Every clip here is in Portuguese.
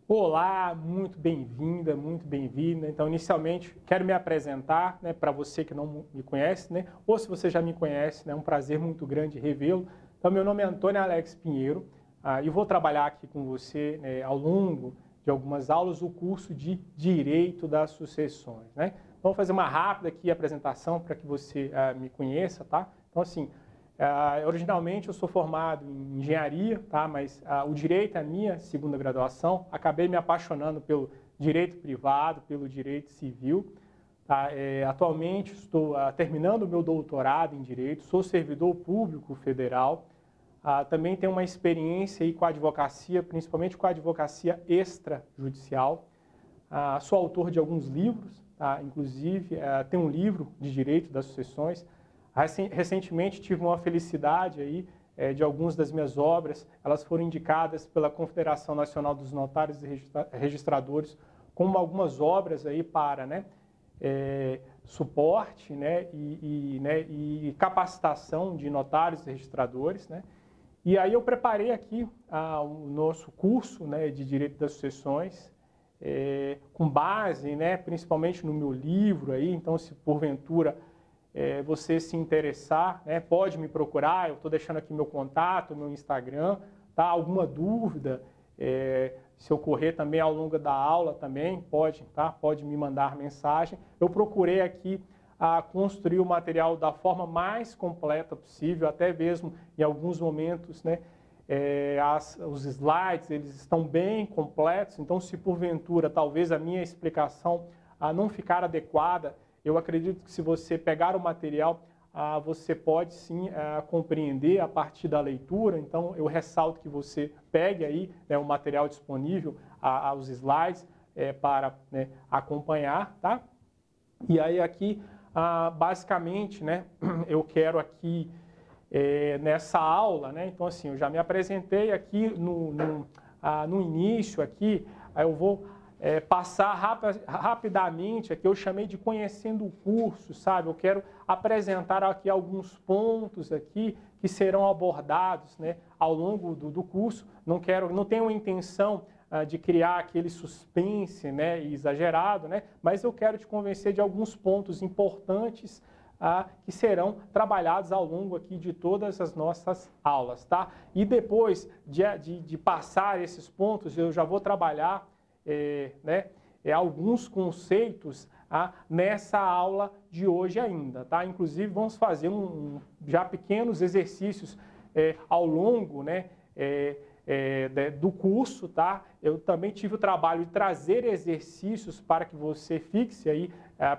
Olá, muito bem-vinda, muito bem-vinda. Então, inicialmente, quero me apresentar, né, para você que não me conhece, né, ou se você já me conhece, né, é um prazer muito grande revê-lo. Então, meu nome é Antônio Alex Pinheiro e vou trabalhar aqui com você, né, ao longo de algumas aulas o curso de Direito das Sucessões, né? Vamos fazer uma rápida aqui apresentação para que você me conheça, tá? Então, assim, originalmente eu sou formado em engenharia, tá? Mas o direito é a minha segunda graduação. Acabei me apaixonando pelo direito privado, pelo direito civil. Tá? Atualmente estou terminando o meu doutorado em direito, sou servidor público federal. Também tenho uma experiência aí com a advocacia, principalmente com a advocacia extrajudicial. Sou autor de alguns livros, tá? Inclusive tem um livro de direito das sucessões. Recentemente tive uma felicidade aí de algumas das minhas obras, elas foram indicadas pela Confederação Nacional dos Notários e Registradores como algumas obras aí para, né, suporte, né, e capacitação de notários e registradores, né. E aí eu preparei aqui o nosso curso, né, de Direito das Sucessões, com base, né, principalmente no meu livro aí. Então, se porventura você se interessar, né, pode me procurar. Eu estou deixando aqui meu contato, meu Instagram, tá? Alguma dúvida, se ocorrer também ao longo da aula também, pode, tá? Pode me mandar mensagem. Eu procurei aqui construir o material da forma mais completa possível, até mesmo em alguns momentos, né, os slides eles estão bem completos. Então, se porventura talvez a minha explicação não ficar adequada, eu acredito que se você pegar o material, você pode sim compreender a partir da leitura. Então, eu ressalto que você pegue aí, né, o material disponível, os slides, para, né, acompanhar, tá? E aí aqui, basicamente, né, eu quero aqui, nessa aula, né, então assim, eu já me apresentei aqui no início aqui, aí eu vou passar rapidamente aqui. Eu chamei de conhecendo o curso, sabe? Eu quero apresentar aqui alguns pontos aqui que serão abordados, né, ao longo do curso. Não tenho a intenção de criar aquele suspense, né, exagerado, né, mas eu quero te convencer de alguns pontos importantes que serão trabalhados ao longo aqui de todas as nossas aulas, tá? E depois de passar esses pontos, eu já vou trabalhar alguns conceitos nessa aula de hoje ainda, tá? Inclusive vamos fazer já pequenos exercícios ao longo, né, do curso, tá? Eu também tive o trabalho de trazer exercícios para que você fixe aí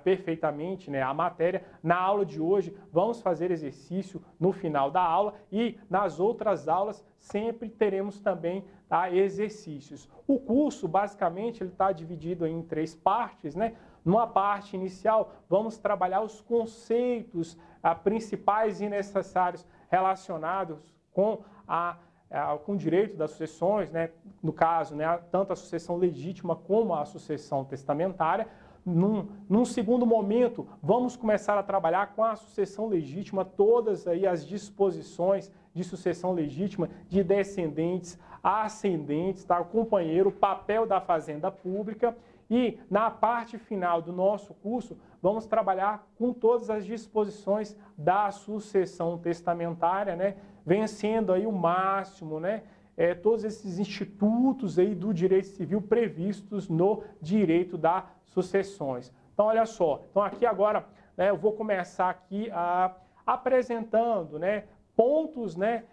perfeitamente, né, a matéria. Na aula de hoje vamos fazer exercício no final da aula, e nas outras aulas sempre teremos também, tá, exercícios. O curso basicamente ele está dividido em 3 partes, né? Numa parte inicial vamos trabalhar os conceitos principais e necessários relacionados com o direito das sucessões, né? No caso, né, tanto a sucessão legítima como a sucessão testamentária. Num segundo momento, vamos começar a trabalhar com a sucessão legítima, todas aí as disposições de sucessão legítima, de descendentes, ascendentes, tá? O companheiro, o papel da fazenda pública. E na parte final do nosso curso, vamos trabalhar com todas as disposições da sucessão testamentária, né? Vencendo aí o máximo, né, todos esses institutos aí do direito civil previstos no direito das sucessões. Então, olha só. Então, aqui agora, né, eu vou começar aqui apresentando, né, pontos, né,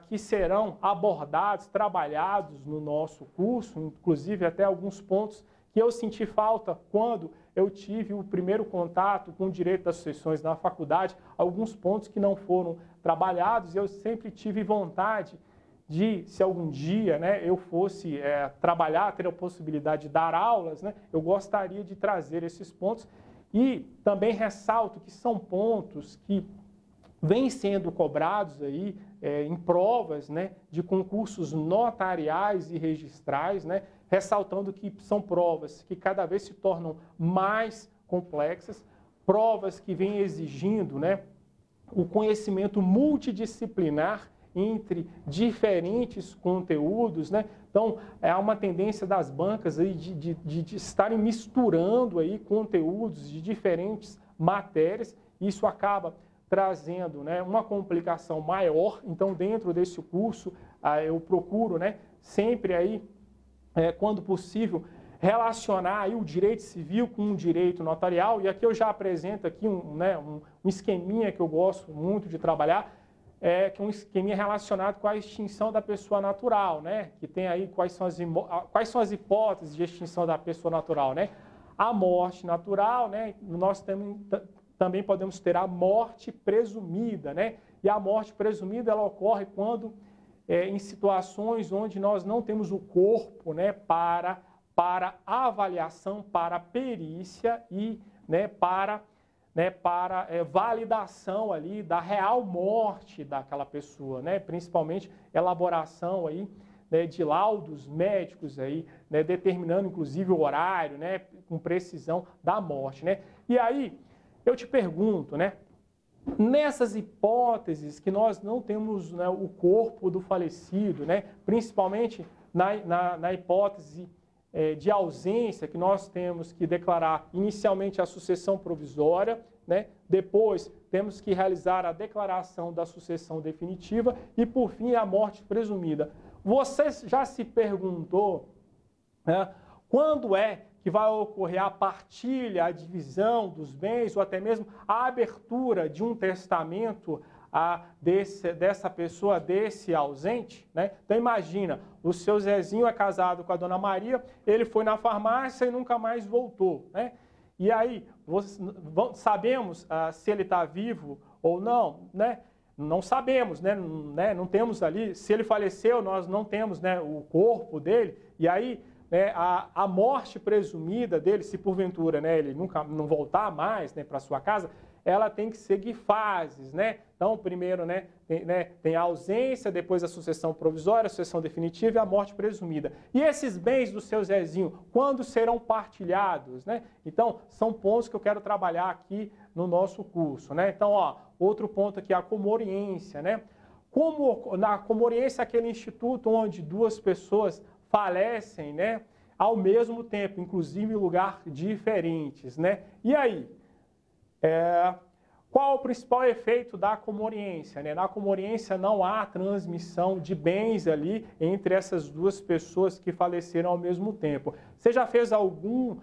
que serão abordados, trabalhados no nosso curso, inclusive até alguns pontos que eu senti falta quando eu tive o primeiro contato com o direito das sucessões na faculdade, alguns pontos que não foram trabalhados, e eu sempre tive vontade de, se algum dia, né, eu fosse trabalhar, ter a possibilidade de dar aulas, né, eu gostaria de trazer esses pontos. E também ressalto que são pontos que vêm sendo cobrados aí em provas, né, de concursos notariais e registrais, né, ressaltando que são provas que cada vez se tornam mais complexas, provas que vêm exigindo, né, o conhecimento multidisciplinar entre diferentes conteúdos, né? Então, há uma tendência das bancas aí de estarem misturando aí conteúdos de diferentes matérias. Isso acaba trazendo, né, uma complicação maior. Então, dentro desse curso, eu procuro, né, sempre aí, quando possível, relacionar aí o direito civil com o direito notarial. E aqui eu já apresento aqui um esqueminha que eu gosto muito de trabalhar, que é um esqueminha relacionado com a extinção da pessoa natural, né? Que tem aí quais são as hipóteses de extinção da pessoa natural, né? A morte natural, né? Nós também podemos ter a morte presumida, né? E a morte presumida, ela ocorre quando, em situações onde nós não temos o corpo, né, para avaliação, para perícia e, né, para validação ali da real morte daquela pessoa, né? Principalmente elaboração aí, né, de laudos médicos aí, né, determinando inclusive o horário, né, com precisão da morte, né? E aí eu te pergunto, né, nessas hipóteses que nós não temos, né, o corpo do falecido, né, principalmente na hipótese de ausência, que nós temos que declarar inicialmente a sucessão provisória, né? Depois temos que realizar a declaração da sucessão definitiva e, por fim, a morte presumida. Você já se perguntou, né, quando é que vai ocorrer a partilha, a divisão dos bens ou até mesmo a abertura de um testamento dessa pessoa, desse ausente, né? Então imagina, o seu Zezinho é casado com a dona Maria, ele foi na farmácia e nunca mais voltou, né? E aí, sabemos se ele está vivo ou não, né? Não sabemos, né? Não temos ali, se ele faleceu, nós não temos, né, o corpo dele, e aí, né, a morte presumida dele, se porventura, né, ele nunca não voltar mais, né, para sua casa, ela tem que seguir fases, né? Então, primeiro, né, tem a ausência, depois a sucessão provisória, a sucessão definitiva e a morte presumida. E esses bens do seu Zezinho, quando serão partilhados, né? Então, são pontos que eu quero trabalhar aqui no nosso curso, né? Então, ó, outro ponto aqui, a comoriência, né? Na comoriência é aquele instituto onde duas pessoas falecem, né, ao mesmo tempo, inclusive em lugares diferentes, né? E aí, qual o principal efeito da comoriência, né? Na comoriência não há transmissão de bens ali entre essas duas pessoas que faleceram ao mesmo tempo. Você já fez algum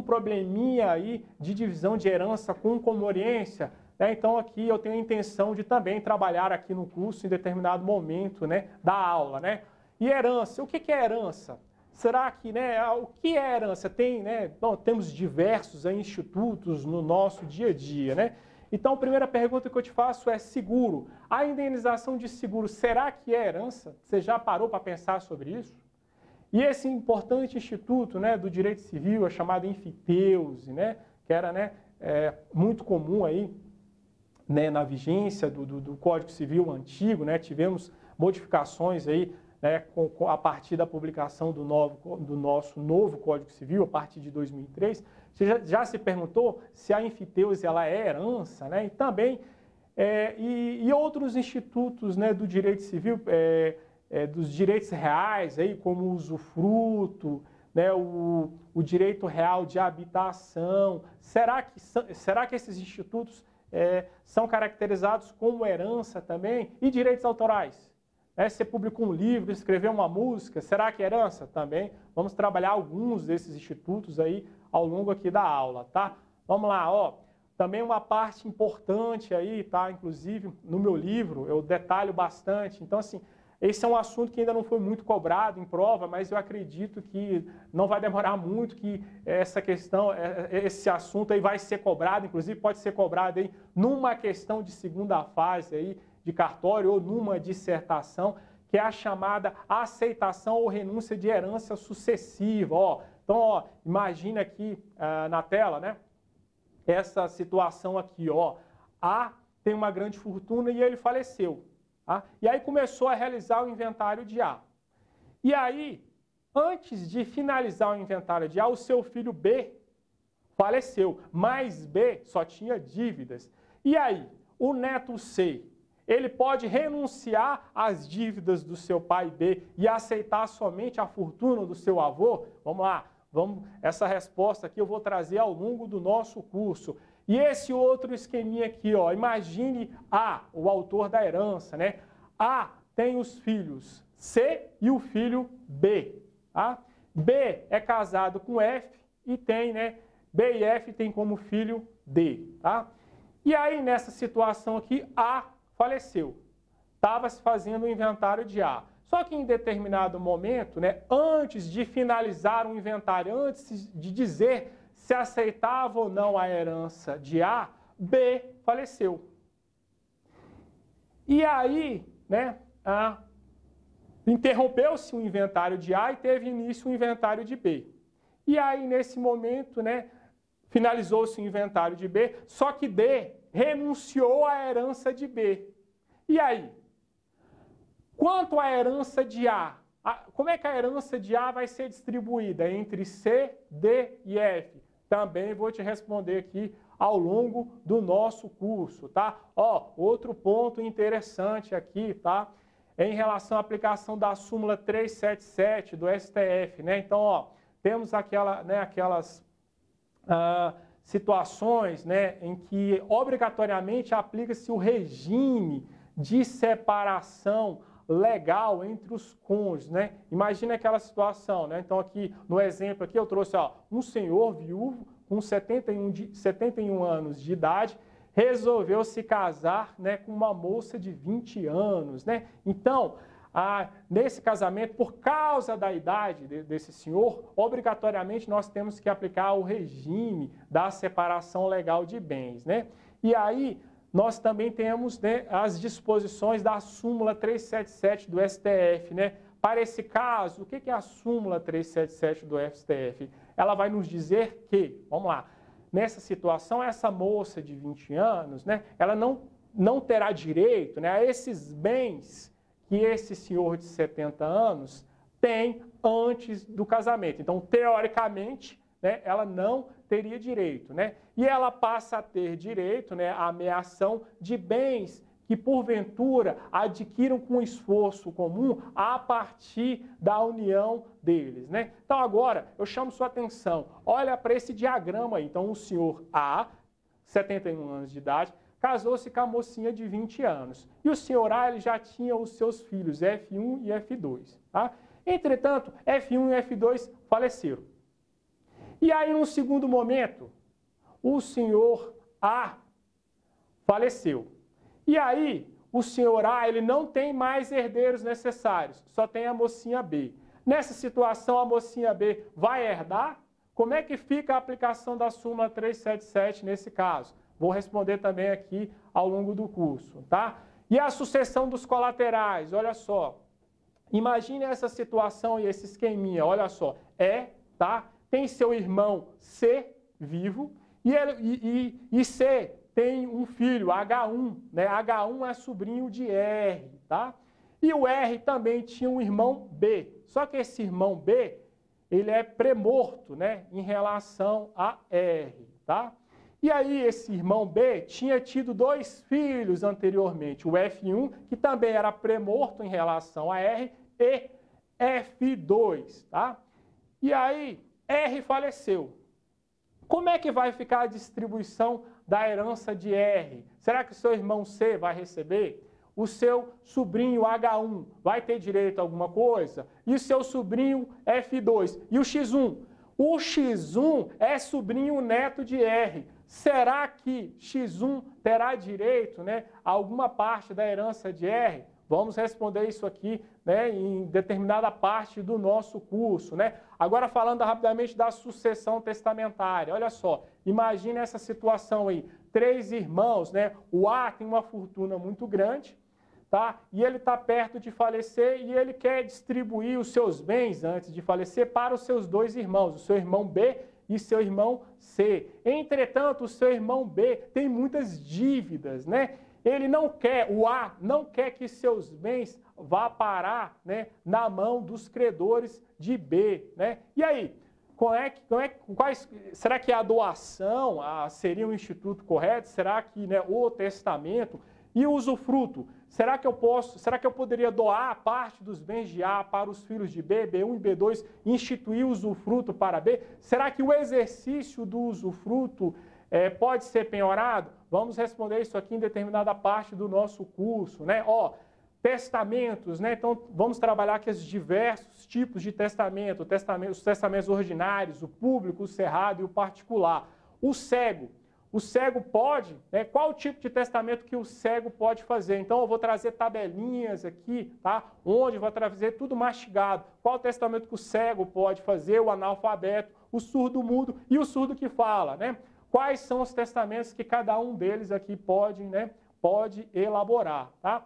probleminha aí de divisão de herança com comoriência? Então aqui eu tenho a intenção de também trabalhar aqui no curso em determinado momento, né, da aula, né? E herança, o que é herança? Será que, né, o que é herança? Bom, temos diversos institutos no nosso dia a dia, né? Então, a primeira pergunta que eu te faço é seguro. A indenização de seguro, será que é herança? Você já parou para pensar sobre isso? E esse importante instituto, né, do direito civil, a chamada enfiteuse, né, que era, né, muito comum aí, né, na vigência do Código Civil antigo, né? Tivemos modificações aí, né, a partir da publicação do nosso novo Código Civil, a partir de 2003, você já se perguntou se a enfiteuse ela é herança, né? E também, e outros institutos, né, do direito civil, dos direitos reais, aí, como o usufruto, né, o direito real de habitação. Será que esses institutos são caracterizados como herança também? E direitos autorais? Você publicou um livro, escreveu uma música, será que é herança? Também vamos trabalhar alguns desses institutos aí ao longo aqui da aula, tá? Vamos lá, ó. Também uma parte importante aí, tá? Inclusive, no meu livro, eu detalho bastante. Então, assim, esse é um assunto que ainda não foi muito cobrado em prova, mas eu acredito que não vai demorar muito que essa questão, esse assunto aí vai ser cobrado, inclusive pode ser cobrado aí numa questão de segunda fase aí, de cartório ou numa dissertação, que é a chamada aceitação ou renúncia de herança sucessiva. Ó, então, ó, imagina aqui na tela, né, essa situação aqui, ó. A tem uma grande fortuna e ele faleceu. Tá? E aí começou a realizar o inventário de A. E aí, antes de finalizar o inventário de A, o seu filho B faleceu, mas B só tinha dívidas. E aí, o neto C, Ele pode renunciar às dívidas do seu pai B e aceitar somente a fortuna do seu avô? Vamos lá, essa resposta aqui eu vou trazer ao longo do nosso curso. E esse outro esqueminha aqui, ó, imagine A, o autor da herança, né? A tem os filhos C e o filho B, tá? B é casado com F e tem, né? B e F tem como filho D, tá? E aí, nessa situação aqui, A faleceu. Estava se fazendo o inventário de A. Só que em determinado momento, né, antes de finalizar o inventário, antes de dizer se aceitava ou não a herança de A, B faleceu. E aí, né, interrompeu-se o inventário de A e teve início o inventário de B. E aí, nesse momento, né, finalizou-se o inventário de B, só que D renunciou à herança de B. E aí? Quanto à herança de A? Como é que a herança de A vai ser distribuída entre C, D e F? Também vou te responder aqui ao longo do nosso curso, tá? Ó, outro ponto interessante aqui, tá? Em relação à aplicação da súmula 377 do STF, né? Então, ó, temos aquelas situações, né, em que obrigatoriamente aplica-se o regime de separação legal entre os cônjuges, né? Imagina aquela situação, né? Então aqui no exemplo aqui eu trouxe, ó, um senhor viúvo com 71 anos de idade resolveu se casar, né, com uma moça de 20 anos, né? Então, nesse casamento, por causa da idade desse senhor, obrigatoriamente nós temos que aplicar o regime da separação legal de bens, né? E aí nós também temos, né, as disposições da súmula 377 do STF, né? Para esse caso, o que é a súmula 377 do STF? Ela vai nos dizer que, vamos lá, nessa situação, essa moça de 20 anos, né, ela não terá direito, né, a esses bens que esse senhor de 70 anos tem antes do casamento. Então, teoricamente, né, ela não teria direito, né? E ela passa a ter direito, né, à ameação de bens que, porventura, adquiram com esforço comum a partir da união deles, né? Então, agora, eu chamo sua atenção. Olha para esse diagrama aí. Então, o senhor A, 71 anos de idade, casou-se com a mocinha de 20 anos. E o senhor A, ele já tinha os seus filhos, F1 e F2, tá? Entretanto, F1 e F2 faleceram. E aí, num segundo momento, o senhor A faleceu. E aí, o senhor A, ele não tem mais herdeiros necessários, só tem a mocinha B. Nessa situação, a mocinha B vai herdar? Como é que fica a aplicação da súmula 377 nesse caso? Vou responder também aqui ao longo do curso, tá? E a sucessão dos colaterais, olha só. Imagine essa situação e esse esqueminha, olha só. Tá? Tem seu irmão C vivo e C tem um filho, H1, né? H1 é sobrinho de R, tá? E o R também tinha um irmão B. Só que esse irmão B, ele é pré-morto, né, em relação a R, tá? E aí esse irmão B tinha tido 2 filhos anteriormente, o F1, que também era pré-morto em relação a R, e F2, tá? E aí R faleceu. Como é que vai ficar a distribuição da herança de R? Será que o seu irmão C vai receber? O seu sobrinho H1 vai ter direito a alguma coisa? E o seu sobrinho F2? E o X1? O X1 é sobrinho neto de R. Será que X1 terá direito, né, a alguma parte da herança de R? Vamos responder isso aqui, né, em determinada parte do nosso curso, né? Agora, falando rapidamente da sucessão testamentária. Olha só, imagine essa situação aí. 3 irmãos, né? O A tem uma fortuna muito grande, tá? E ele está perto de falecer e ele quer distribuir os seus bens antes de falecer para os seus 2 irmãos, o seu irmão B e seu irmão C. Entretanto, o seu irmão B tem muitas dívidas, né? Ele não quer, o A não quer que seus bens vá parar, né, na mão dos credores de B, né? E aí, será que a doação seria um instituto correto? Será que, né, o testamento E o usufruto? Será que eu poderia doar parte dos bens de A para os filhos de B, B1 e B2, instituir o usufruto para B? Será que o exercício do usufruto pode ser penhorado? Vamos responder isso aqui em determinada parte do nosso curso, né? Testamentos, né? Então, vamos trabalhar aqui os diversos tipos de testamento, os testamentos ordinários, o público, o cerrado e o particular. O cego pode, né? Qual o tipo de testamento que o cego pode fazer? Então, eu vou trazer tabelinhas aqui, tá? Onde eu vou trazer tudo mastigado. Qual o testamento que o cego pode fazer, o analfabeto, o surdo-mudo e o surdo que fala, né? Quais são os testamentos que cada um deles aqui pode, né? Pode elaborar, tá?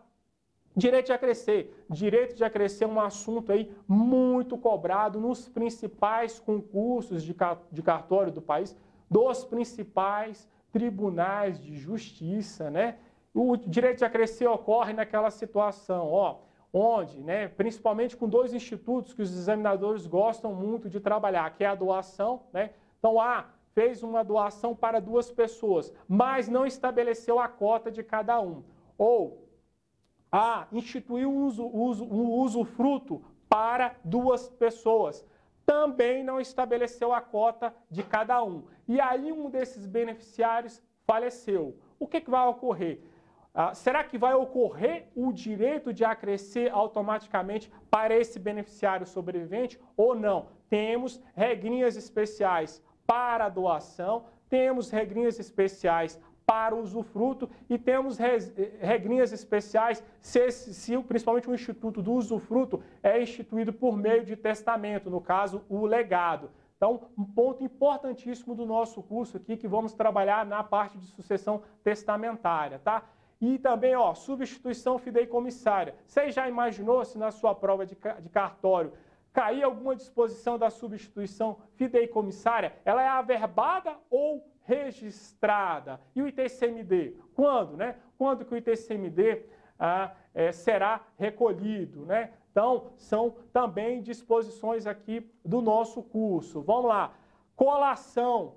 Direito de acrescer. Direito de acrescer é um assunto aí muito cobrado nos principais concursos de cartório do país, dos principais tribunais de justiça, né? O direito de acrescer ocorre naquela situação, onde, né, principalmente com dois institutos que os examinadores gostam muito de trabalhar, que é a doação, né? Então, fez uma doação para 2 pessoas, mas não estabeleceu a cota de cada um. Ou instituiu um usufruto para 2 pessoas. Também não estabeleceu a cota de cada um. E aí um desses beneficiários faleceu. O que vai ocorrer? Será que vai ocorrer o direito de acrescer automaticamente para esse beneficiário sobrevivente ou não? Temos regrinhas especiais para a doação, temos regrinhas especiais para o usufruto e temos regrinhas especiais se principalmente o instituto do usufruto é instituído por meio de testamento, no caso, o legado. Então, um ponto importantíssimo do nosso curso aqui, que vamos trabalhar na parte de sucessão testamentária, tá? E também, substituição fideicomissária. Você já imaginou se na sua prova de cartório cair alguma disposição da substituição fideicomissária? Ela é averbada ou registrada? E o ITCMD? Quando, né? Quando que o ITCMD será recolhido, né? Então, são também disposições aqui do nosso curso. Vamos lá. Colação.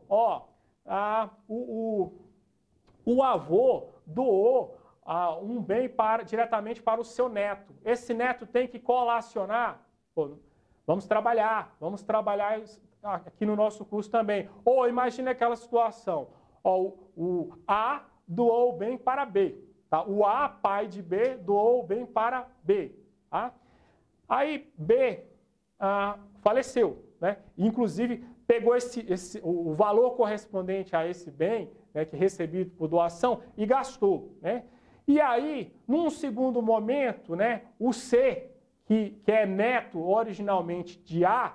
O avô doou um bem diretamente para o seu neto. Esse neto tem que colacionar? Vamos trabalhar aqui no nosso curso também. Ou imagine aquela situação, o A doou o bem para B, tá? O A, pai de B, doou o bem para B, tá? Aí B faleceu, né? Inclusive pegou o valor correspondente a esse bem, né, que recebido por doação e gastou, né? E aí, num segundo momento, né, o C, que é neto originalmente de A,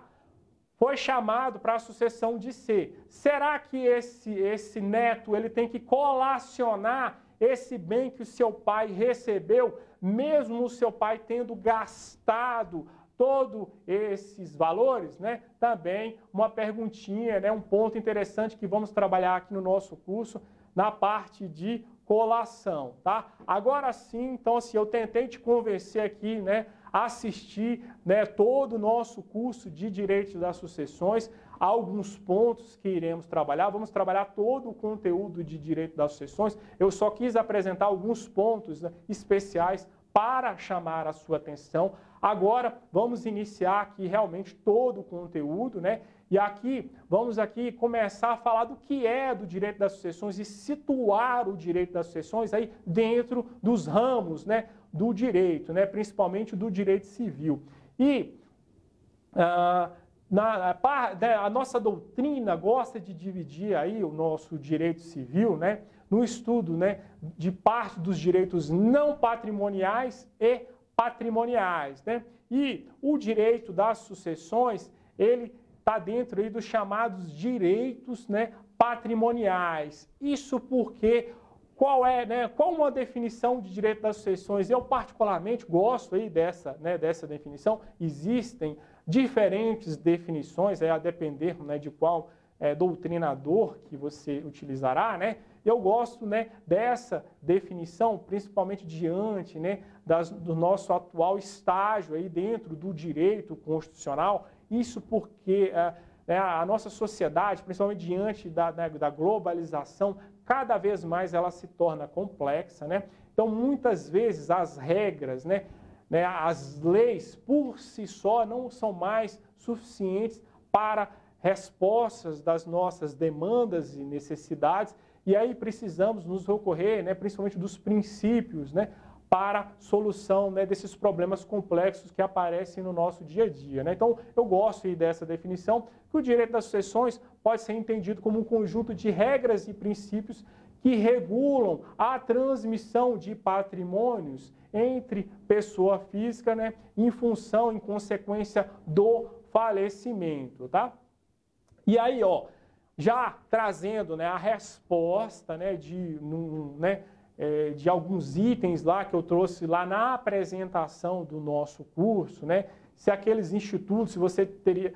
foi chamado para a sucessão de C. Será que esse neto ele tem que colacionar esse bem que o seu pai recebeu, mesmo o seu pai tendo gastado todos esses valores, né? Também uma perguntinha, né? Um ponto interessante que vamos trabalhar aqui no nosso curso, na parte de colação, tá? Agora sim, então, assim, eu tentei te convencer aqui, né? Assistir, né, todo o nosso curso de Direito das Sucessões, alguns pontos que iremos trabalhar. Vamos trabalhar todo o conteúdo de Direito das Sucessões. Eu só quis apresentar alguns pontos, né, especiais para chamar a sua atenção. Agora, vamos iniciar aqui realmente todo o conteúdo, né? E aqui, vamos aqui começar a falar do que é do direito das sucessões e situar o direito das sucessões aí dentro dos ramos, né, do direito, né, principalmente do direito civil. E a nossa doutrina gosta de dividir aí o nosso direito civil, né, no estudo, né, de parte dos direitos não patrimoniais e patrimoniais, né? E o direito das sucessões, ele está dentro aí dos chamados direitos, né, patrimoniais. Isso porque qual uma definição de direito das sucessões? Eu particularmente gosto aí dessa definição. Existem diferentes definições, a depender, né, de qual doutrinador que você utilizará, né? Eu gosto, né, dessa definição, principalmente diante, né, do nosso atual estágio aí dentro do direito constitucional. Isso porque a nossa sociedade, principalmente diante da globalização, cada vez mais ela se torna complexa, né? Então, muitas vezes, as regras, né, as leis, por si só, não são mais suficientes para respostas das nossas demandas e necessidades, e aí precisamos nos recorrer, né, principalmente dos princípios, né, para solução, né, desses problemas complexos que aparecem no nosso dia a dia, né? Então, eu gosto dessa definição, que o direito das sucessões pode ser entendido como um conjunto de regras e princípios que regulam a transmissão de patrimônios entre pessoa física, né, em função, em consequência do falecimento, tá? E aí, ó, já trazendo, né, a resposta, né, de alguns itens lá que eu trouxe lá na apresentação do nosso curso, né? Se aqueles institutos, se você teria,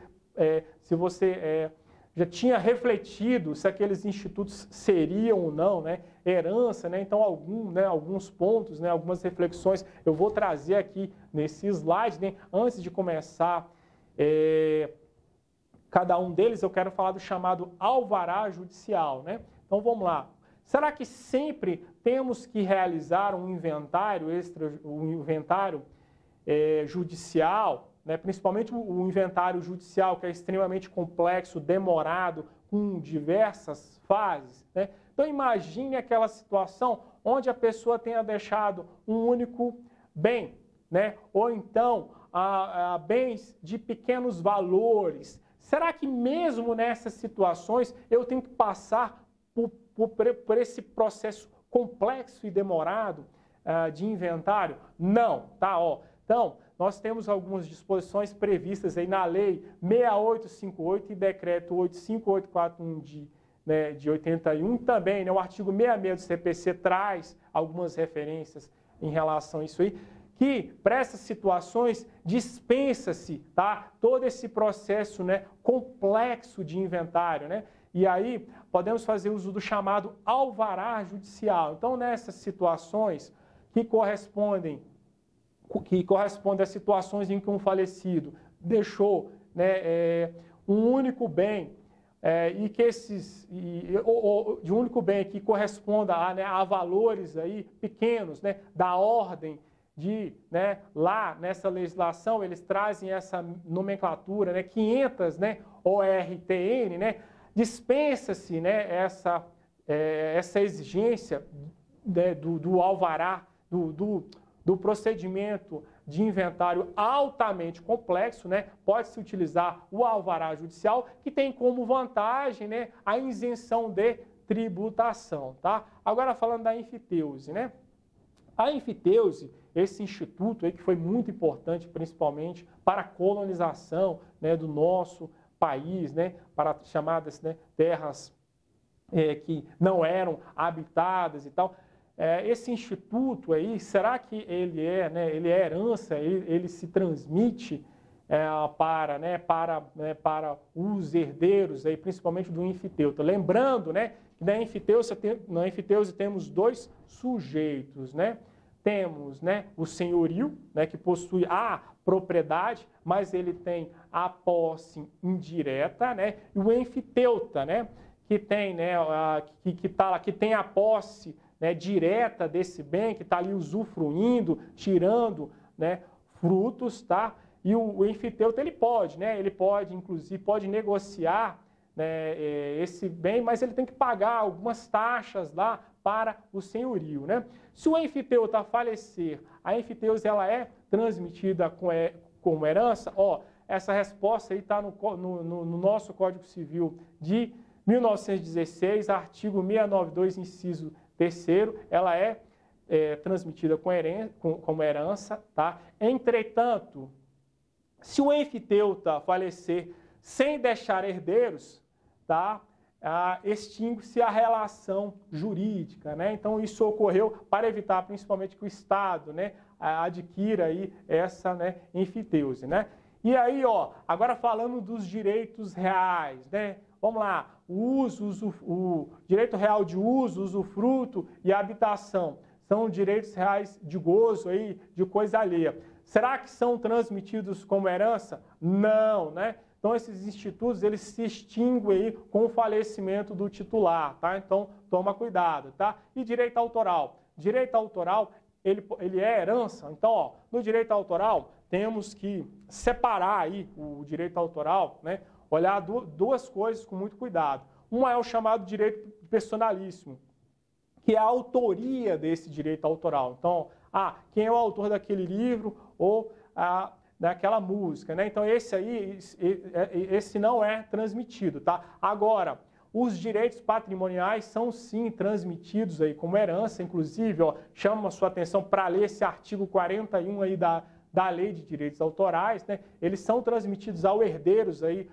já tinha refletido se aqueles institutos seriam ou não, né, herança, né? Então alguns pontos, né, algumas reflexões eu vou trazer aqui nesse slide, né? Antes de começar cada um deles, eu quero falar do chamado alvará judicial, né? Então vamos lá. Será que sempre temos que realizar um inventário judicial, né? Principalmente o inventário judicial, que é extremamente complexo, demorado, com diversas fases, né? Então imagine aquela situação onde a pessoa tenha deixado um único bem, né? Ou então bens de pequenos valores. Será que mesmo nessas situações eu tenho que passar por esse processo complexo e demorado de inventário? Não, tá? Ó, então, nós temos algumas disposições previstas aí na Lei 6858 e Decreto 85841 de 81. Também, né, o artigo 66 do CPC traz algumas referências em relação a isso aí, que para essas situações dispensa-se, tá, todo esse processo, né, complexo de inventário, né? E aí podemos fazer uso do chamado alvará judicial. Então, nessas situações que correspondem às situações em que um falecido deixou, né, um único bem de um único bem que corresponda a valores aí pequenos, né, da ordem de, né, lá nessa legislação eles trazem essa nomenclatura, né, 500, né, ORTN, né, dispensa-se, né, essa exigência, né, do alvará, do procedimento de inventário altamente complexo, né? Pode-se utilizar o alvará judicial, que tem como vantagem, né, a isenção de tributação, tá? Agora falando da enfiteuse, né? A enfiteuse, esse instituto aí que foi muito importante, principalmente para a colonização, né, do nosso país, né, para chamadas, né, terras que não eram habitadas e tal. Esse instituto aí, será que ele é herança, ele se transmite para os herdeiros, aí, principalmente do enfiteuta? Lembrando, né, que na enfiteuse temos dois sujeitos, né? Temos, né, o senhorio, né, que possui a propriedade, mas ele tem a posse indireta, né? E o enfiteuta, né, que tem, né, que tem a posse, né, direta desse bem, que está ali usufruindo, tirando, né, frutos, tá? E o enfiteuta, ele pode, inclusive, pode negociar, né, esse bem, mas ele tem que pagar algumas taxas lá para o senhorio, né? Se o enfiteuta falecer, a enfiteuse ela é transmitida como herança? Ó, essa resposta aí está no nosso Código Civil de 1916, artigo 692, inciso 3º, ela é transmitida como herança, tá? Entretanto, se o enfiteuta falecer sem deixar herdeiros, tá? Extingue-se a relação jurídica, né? Então isso ocorreu para evitar principalmente que o Estado, né, adquira aí essa, né, enfiteuse, né? E aí, ó, agora falando dos direitos reais, né? Vamos lá, o direito real de uso, usufruto e habitação são direitos reais de gozo aí, de coisa alheia. Será que são transmitidos como herança? Não, né? Então, esses institutos, eles se extinguem aí com o falecimento do titular, tá? Então, toma cuidado, tá? E direito autoral? Direito autoral, ele é herança. Então, ó, no direito autoral, temos que separar aí o direito autoral, né? Olhar duas coisas com muito cuidado. Uma é o chamado direito personalíssimo, que é a autoria desse direito autoral. Então, quem é o autor daquele livro ou daquela música, né? Então, esse não é transmitido, tá? Agora, os direitos patrimoniais são sim transmitidos aí como herança, inclusive, ó, chamo a sua atenção para ler esse artigo 41 aí da Lei de Direitos Autorais, né? Eles são transmitidos aos herdeiros aí,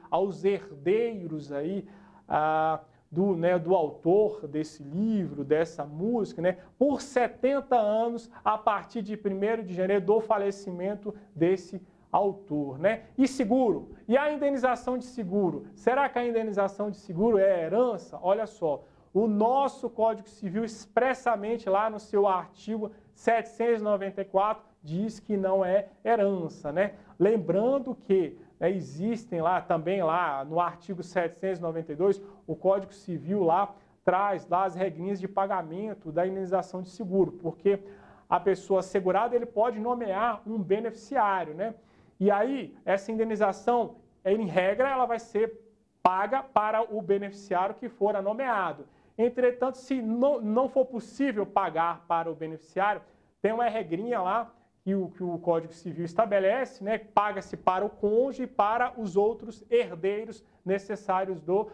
do autor desse livro, dessa música, né? Por 70 anos, a partir de 1º de janeiro do falecimento desse autor, né? E seguro? E a indenização de seguro? Será que a indenização de seguro é herança? Olha só, o nosso Código Civil expressamente lá no seu artigo 794 diz que não é herança, né? Lembrando que existem lá também lá no artigo 792, o Código Civil lá traz lá as regrinhas de pagamento da indenização de seguro, porque a pessoa segurada ele pode nomear um beneficiário, né? E aí, essa indenização, em regra, ela vai ser paga para o beneficiário que for nomeado. Entretanto, se não for possível pagar para o beneficiário, tem uma regrinha lá que o Código Civil estabelece, né? Paga-se para o cônjuge e para os outros herdeiros necessários do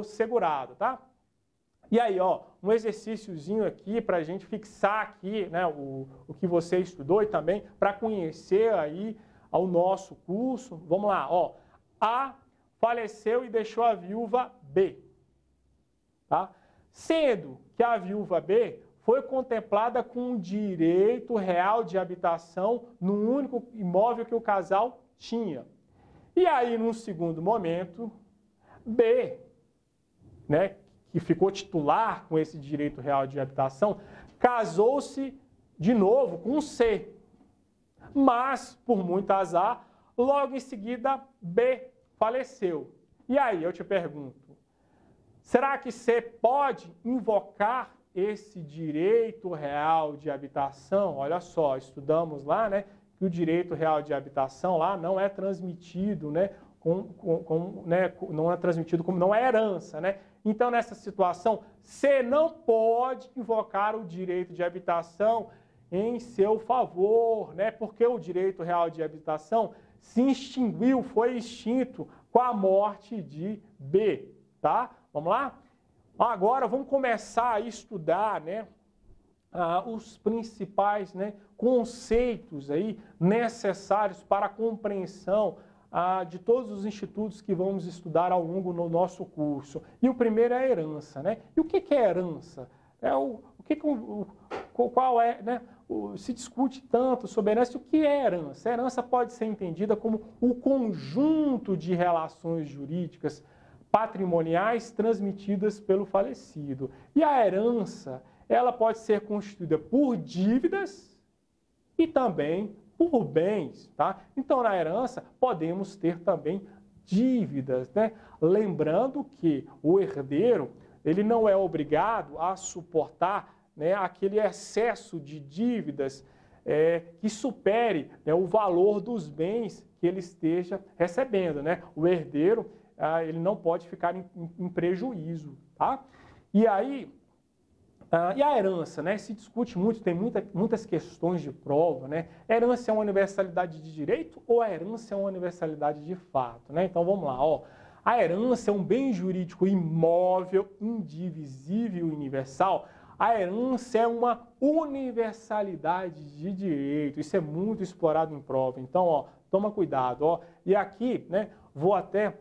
segurado, tá? E aí, ó, um exercíciozinho aqui para a gente fixar aqui, né, o que você estudou e também para conhecer aí o nosso curso. Vamos lá, ó. A faleceu e deixou a viúva B, tá? Sendo que a viúva B foi contemplada com um direito real de habitação no único imóvel que o casal tinha. E aí, num segundo momento, B, né, que ficou titular com esse direito real de habitação, casou-se de novo com C. Mas, por muito azar, logo em seguida, B faleceu. E aí, eu te pergunto, será que C pode invocar esse direito real de habitação? Olha só, estudamos lá, né, que o direito real de habitação lá não é transmitido, né, não é transmitido como não é herança, né? Então, nessa situação, você não pode invocar o direito de habitação em seu favor, né? Porque o direito real de habitação se extinguiu, foi extinto com a morte de B, tá? Vamos lá? Agora, vamos começar a estudar, né, os principais, né, conceitos aí necessários para a compreensão de todos os institutos que vamos estudar ao longo do nosso curso. E o primeiro é a herança, né? E o que é herança? Qual é, né? Se discute tanto sobre herança. O que é herança? A herança pode ser entendida como o conjunto de relações jurídicas patrimoniais transmitidas pelo falecido. E a herança, ela pode ser constituída por dívidas e também por bens, tá? Então, na herança, podemos ter também dívidas, né? Lembrando que o herdeiro, ele não é obrigado a suportar, né, aquele excesso de dívidas que supere, né, o valor dos bens que ele esteja recebendo, né? O herdeiro, ele não pode ficar em prejuízo, tá? E aí, e a herança, né? Se discute muito, tem muitas questões de prova, né? Herança é uma universalidade de direito ou a herança é uma universalidade de fato, né? Então vamos lá, ó. A herança é um bem jurídico imóvel, indivisível e universal. A herança é uma universalidade de direito. Isso é muito explorado em prova. Então, ó, toma cuidado, ó. E aqui, né? Vou até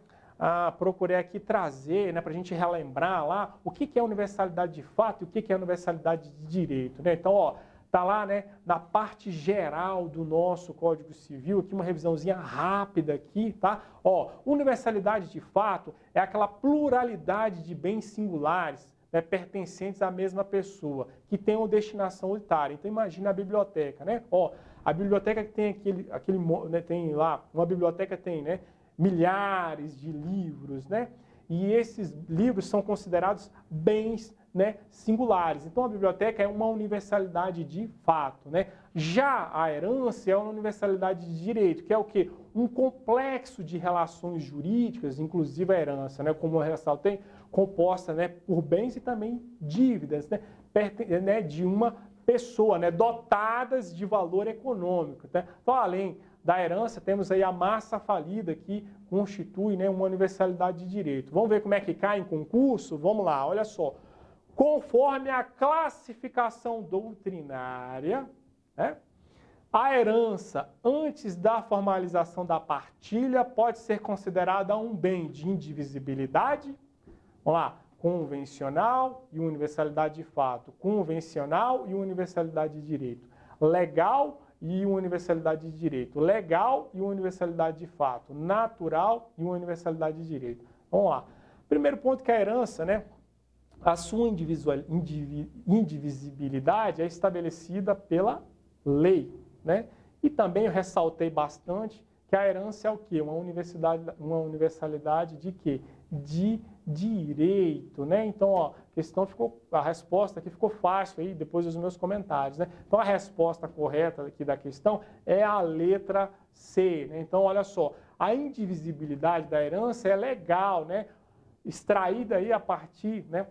procurei aqui trazer, né, para a gente relembrar lá o que é universalidade de fato e o que é universalidade de direito, né? Então, ó, tá lá, né, na parte geral do nosso Código Civil, aqui uma revisãozinha rápida aqui, tá? Ó, universalidade de fato é aquela pluralidade de bens singulares, né, pertencentes à mesma pessoa, que tenham destinação unitária. Então, imagina a biblioteca, né? Ó, a biblioteca que tem né, tem lá, uma biblioteca tem, né, milhares de livros, né? E esses livros são considerados bens, né, singulares. Então, a biblioteca é uma universalidade de fato, né? Já a herança é uma universalidade de direito, que é o quê? Um complexo de relações jurídicas, inclusive a herança, né, como eu ressaltei, composta, né, por bens e também dívidas, né, de uma pessoa, né, dotadas de valor econômico. Né? Então, além da herança, temos aí a massa falida, que constitui, né, uma universalidade de direito. Vamos ver como é que cai em concurso? Vamos lá, olha só. Conforme a classificação doutrinária, né, a herança, antes da formalização da partilha, pode ser considerada um bem de indivisibilidade, vamos lá, convencional e universalidade de fato, convencional e universalidade de direito, legal e universalidade de direito, legal e universalidade de fato, natural e universalidade de direito. Vamos lá. Primeiro ponto que a herança, né, a sua indivisibilidade é estabelecida pela lei, né? E também eu ressaltei bastante que a herança é o quê? Uma universalidade de quê? De direito, né? Então, ó, a resposta aqui ficou fácil aí depois dos meus comentários, né? Então, a resposta correta aqui da questão é a letra C, né? Então, olha só, a indivisibilidade da herança é legal, né? Extraída aí a partir, né,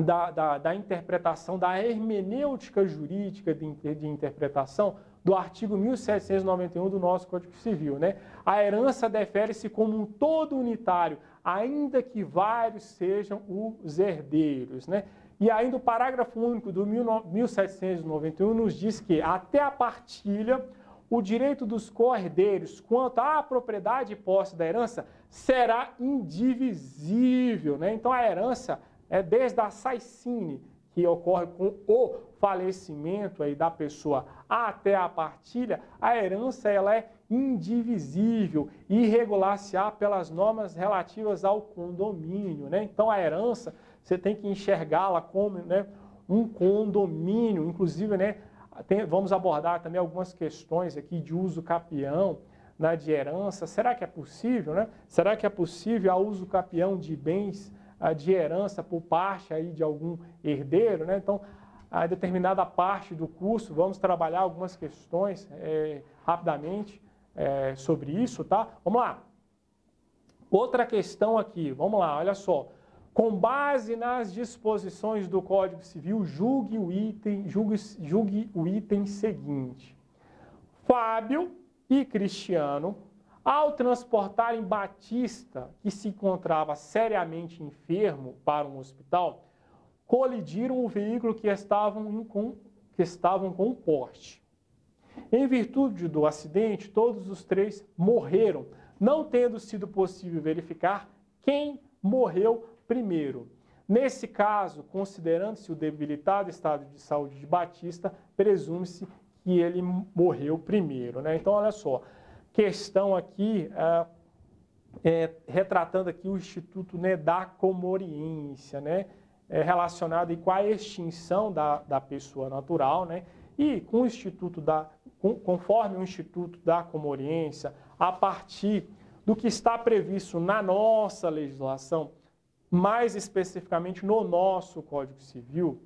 da interpretação, da hermenêutica jurídica de interpretação do artigo 1791 do nosso Código Civil, né? A herança defere-se como um todo unitário, ainda que vários sejam os herdeiros, né? E ainda o parágrafo único do 1791 nos diz que, até a partilha, o direito dos co-herdeiros quanto à propriedade e posse da herança será indivisível, né? Então, a herança desde a saicine, que ocorre com o falecimento aí da pessoa até a partilha, a herança ela é indivisível e regular-se-á pelas normas relativas ao condomínio, né? Então, a herança, você tem que enxergá-la como, né, um condomínio, inclusive, né, vamos abordar também algumas questões aqui de uso capião, né, de herança. Será que é possível, né? Será que é possível a uso capião de bens de herança por parte aí de algum herdeiro, né? Então, a determinada parte do curso, vamos trabalhar algumas questões rapidamente sobre isso, tá? Vamos lá. Outra questão aqui, vamos lá, olha só. Com base nas disposições do Código Civil, julgue o item seguinte. Fábio e Cristiano, ao transportarem Batista, que se encontrava seriamente enfermo, para um hospital, colidiram o veículo que estavam com um poste. Em virtude do acidente, todos os três morreram, não tendo sido possível verificar quem morreu primeiro. Nesse caso, considerando-se o debilitado estado de saúde de Batista, presume-se que ele morreu primeiro, né? Então, olha só. Questão aqui, retratando aqui o Instituto, né, da Comoriência, né, relacionado com a extinção da pessoa natural, né, e com o Instituto conforme o Instituto da Comoriência, a partir do que está previsto na nossa legislação, mais especificamente no nosso Código Civil,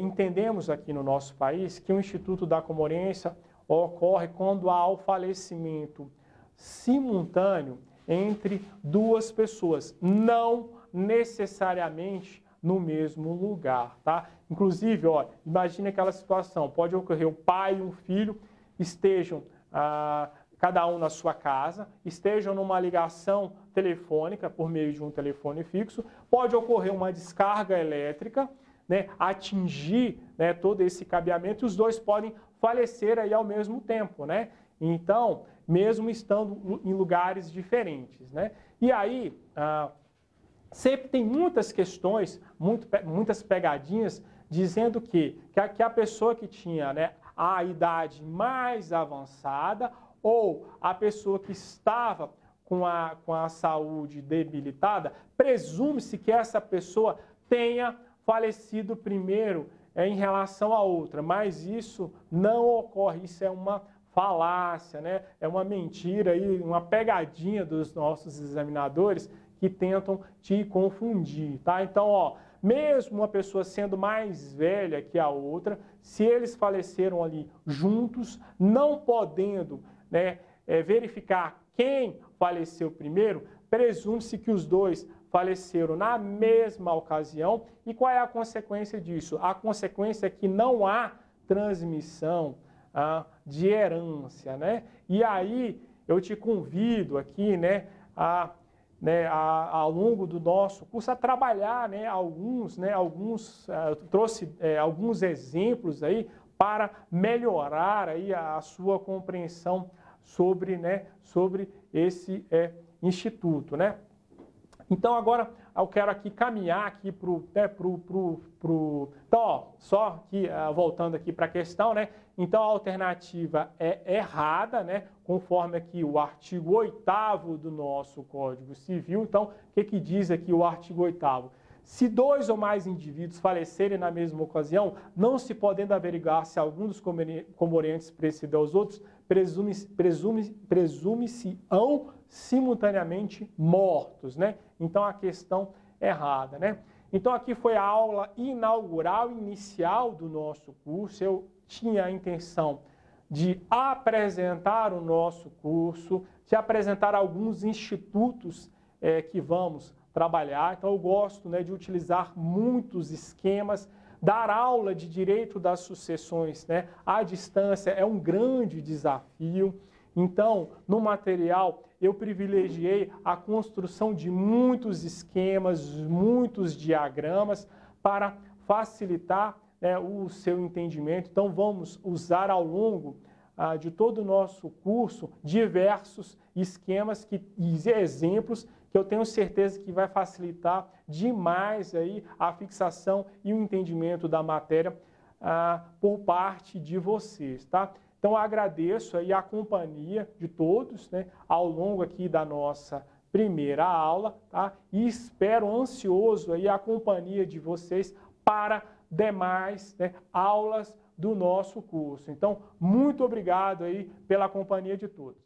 entendemos aqui no nosso país que o Instituto da Comoriência ocorre quando há o falecimento simultâneo entre duas pessoas, não necessariamente no mesmo lugar, tá? Inclusive, ó, imagine aquela situação, pode ocorrer o pai e um filho estejam cada um na sua casa, estejam numa ligação telefônica por meio de um telefone fixo, pode ocorrer uma descarga elétrica, né, atingir, né, todo esse cabeamento, e os dois podem falecer aí ao mesmo tempo, né? Então, mesmo estando em lugares diferentes, né? E aí, sempre tem muitas questões, muitas pegadinhas, dizendo que a pessoa que tinha, né, a idade mais avançada ou a pessoa que estava com a saúde debilitada, presume-se que essa pessoa tenha falecido primeiro em relação à outra, mas isso não ocorre, isso é uma falácia, né? É uma mentira, aí, uma pegadinha dos nossos examinadores que tentam te confundir, tá? Então, ó, mesmo uma pessoa sendo mais velha que a outra, se eles faleceram ali juntos, não podendo, né, verificar quem faleceu primeiro, presume-se que os dois faleceram na mesma ocasião. E qual é a consequência disso? A consequência é que não há transmissão de herança, né? E aí eu te convido aqui, né, ao longo do nosso curso a trabalhar, né, trouxe alguns exemplos aí para melhorar aí a sua compreensão sobre esse instituto, né? Então, agora eu quero aqui caminhar aqui Então, ó, só que voltando aqui para a questão, né? Então, a alternativa é errada, né? Conforme aqui o artigo 8º do nosso Código Civil. Então, o que diz aqui o artigo 8º? Se dois ou mais indivíduos falecerem na mesma ocasião, não se podendo averiguar se algum dos comorentes precedeu aos outros, presume-se-ão simultaneamente mortos, né? Então, a questão errada, né? Então, aqui foi a aula inaugural, inicial do nosso curso. Eu tinha a intenção de apresentar o nosso curso, de apresentar alguns institutos que vamos trabalhar. Então, eu gosto, né, de utilizar muitos esquemas. Dar aula de direito das sucessões, né, à distância é um grande desafio. Então, no material, eu privilegiei a construção de muitos esquemas, muitos diagramas para facilitar, né, o seu entendimento. Então, vamos usar ao longo de todo o nosso curso diversos esquemas e exemplos que eu tenho certeza que vai facilitar demais aí a fixação e o entendimento da matéria por parte de vocês, tá? Então, eu agradeço aí a companhia de todos, né, ao longo aqui da nossa primeira aula, tá? E espero ansioso aí a companhia de vocês para demais, né, aulas do nosso curso. Então, muito obrigado aí pela companhia de todos.